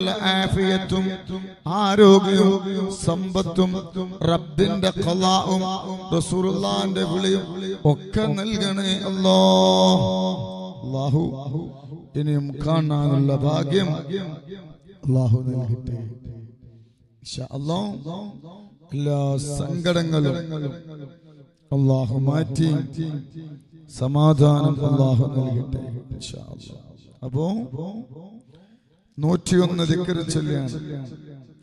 ആഫിയത്തും ആരോഗ്യവും സമ്പത്തും റബ്ബിന്റെ ഖളാഉം റസൂലുള്ളാഹിന്റെ വിളിയും ഒക്കെ നൽകണേ അല്ലാഹു. ഇനിയും കാണാനുള്ള ഭാഗ്യം അല്ലാഹു നൽകട്ടെ ഇൻഷാ അല്ലാഹ്. എല്ലാ സങ്കടങ്ങളും അല്ലാഹു മാറ്റി സമാധാനം അല്ലാഹു നൽകട്ടെ ഇൻഷാ അല്ലാഹ്. അപ്പോ 101 ദിക്ർ ചൊല്ലിയാൻ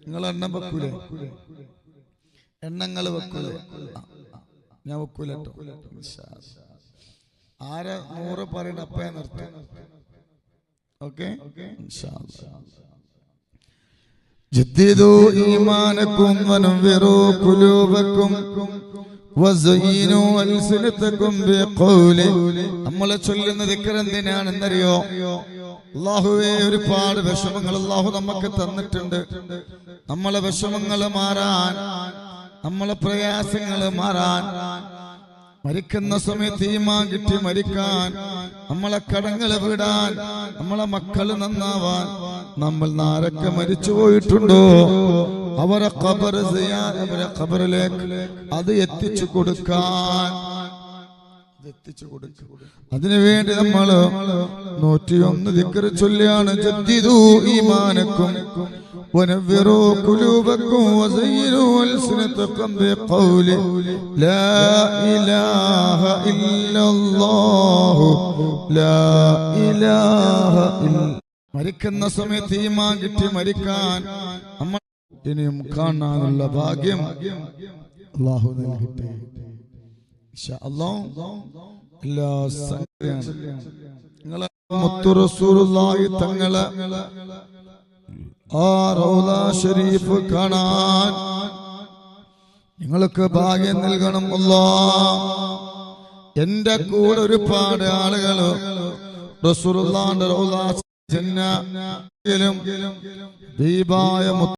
നിങ്ങൾ എണ്ണം വെക്കൂലേ? എണ്ണങ്ങൾ വെക്കൂലേ? ഞാൻ വെക്കൂല കേട്ടോ. ആരെ 100 പറയണ അപ്പേ നിർത്താം. ഓക്കെ, ജദ്ദിദു ഈമാനക്കും വനവ്വിറു ഖുലൂബക്കും വസയ്യിനു അൽസിനതക്കും ബിഖൗലി. നമ്മൾ ചൊല്ലുന്ന ദിക്ർ എന്തിനാണെന്നറിയോ? അല്ലാഹുവേ, ഒരുപാട് വിഷമങ്ങൾ അല്ലാഹു നമുക്ക് തന്നിട്ടുണ്ട്. നമ്മളെ വിഷമങ്ങൾ മാറാൻ, നമ്മളെ പ്രയാസങ്ങൾ മാറാൻ, മരിക്കുന്ന സമയത്ത് ഈമാൻ കിട്ടി മരിക്കാൻ, നമ്മളെ കടങ്ങൾ വിടാൻ, നമ്മളെ മക്കൾ നന്നാവാൻ, നമ്മൾ ആരൊക്കെ മരിച്ചു പോയിട്ടുണ്ടോ അവരെ ഖബർ അവരെ ഖബറിലേക്ക് അത് എത്തിച്ചു കൊടുക്കാൻ, അതിനുവേണ്ടി നമ്മൾ 101 ദിക്ർ ചൊല്ലിയാണ്. ജദ്ദിദു ഈമാനക്കും വനവ്വിറു ഖുലൂബക്കും വസയ്യിനു അൽസിനതക്കും ബിഖൗലി ലാ ഇലാഹ ഇല്ലല്ലാഹു ലാ ഇലാഹ ഇല്ല. മരിക്കുന്ന സമയത്ത് ഈമാൻ കിട്ടി മരിക്കാൻ നമ്മൾ ഇനിയും കാണാനുള്ള ഭാഗ്യം അല്ലാഹു നൽകട്ടെ ഇൻഷാ അല്ലാഹ്. എല്ലാ നിങ്ങളെ മുത്തു റസൂലുള്ളാഹി തങ്ങളെ ആ റൗള ശരീഫ് കാണാൻ നിങ്ങൾക്ക് ഭാഗ്യം നൽകണം അല്ലാഹ്. എന്റെ കൂടെ ഒരുപാട് ആളുകൾ റസൂലുള്ളാഹിന്റെ റൗള ജന്നയിലും ദീപായ